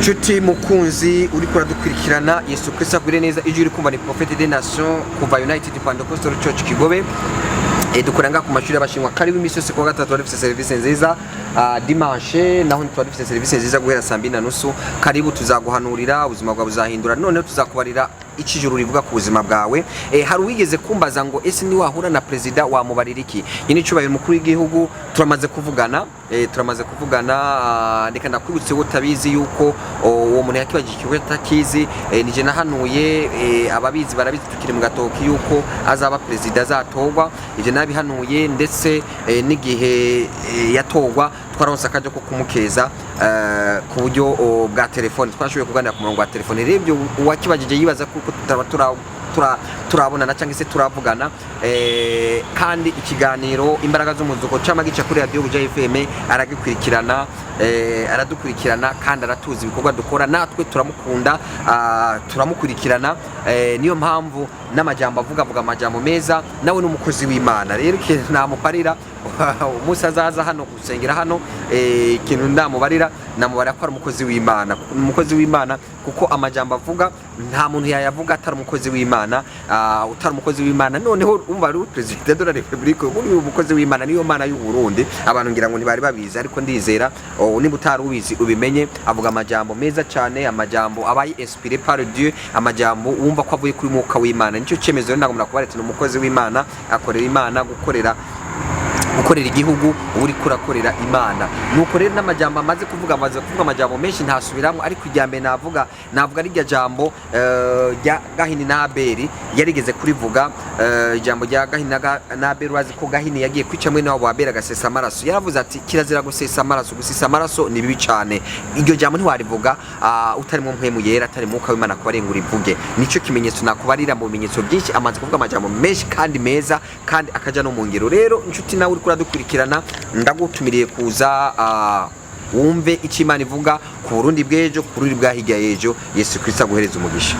Nshuti mukunzi uri kuradukurikirana Yesu Kristo agwire neza ijuri kumva ni Prophète des Nations kuva United Pentecostal Church Kigobe dukoranga ku mashuri y'abashinwa kari w'imisi yose kuwa gatatu dufite service nziza dimanche naho dufite service nziza guhera saa 2:30 karibu tuzaguhanurira ubuzima bwawe buzahindura none tuzakubarira ikijuru rivuga ku buzima bwawe hari wigeze kumbaza ngo ese ni wahura na president wa mubaririki nyine cyubahiro mukuru w'igihugu turamaze kuvugana ndeka ndakwibutse utabizi yuko uwo muntu yakibagije ikigo takizi nije nahanuye ababizi barabizi tukiri mu gatoki yuko azaba president azatogwa ije nabihanuye ndetse n'igihe yatogwa twaronse akaje ko kumukeza ku buryo bwa telefone twashoboye kuganira ku murongo wa telefone rebyo uwakibagije yibaza kuko turabonana cyangwa se turavugana kandi ikiganiro imbaraga z'umuzuko cyama gica kuri radio Buja FM aradukurikirana kandi aratuzi ibikorwa dukora natwe turamukunda turamukurikirana niyo mpamvu n'amajambo avuga amajambo meza nawe n'umukozi w'Imana rero namuparira umunsi azaza hano gusengera hano ikintu ndamubarira namubarira ko ari umukozi w'Imana kuko amajambo avuga nta muntu yayavuga atari umukozi w'Imana utari umukozi w'Imana noneho umva ari president de la Republique uri umukozi w'Imana niyo mana y'u Burundi abantu ngira ngo ntibari babizi ariko ndizera niba utari ubizi ubimenye avuga amajambo meza cyane amajambo abaye inspiré par Dieu amajambo wumva ko avuye kuri mwuka w'Imana nicyo cyemezo ntabwo murakubaretse umukozi w'Imana akorera Imana gukorera igihugu uri kurakorera Imana nuko rero n'amajambo amaze kuvuga amajambo menshi ntasubiramo ariko ijyambe navuga ari rya jambo rya Gahini na Abeli yarigeze kurivuga ijambo rya Gahini na Abeli wazi ko Gahini yagiye kwica mwene wabo Abeli agasesa amaraso yaravuze ati kirazira gusesa amaraso ni bibi cyane iryo jambo ntiwarivuga utari mu mpemu yera atari mu mwuka w'Imana kubarengura ivuge nico kimenyetso nakubarira mu bimenyetso byinshi amaze kuvuga amajambo menshi kandi meza kandi akaja no mu ngiro rero inshuti nawe uri kuradukurikirana ndagutumiriye kuza wumve icyo Imana ivuga ku Burundi bw'ejo ku Burundi bwa hirya y'ejo Yesu Kristo aguhereza umugisha.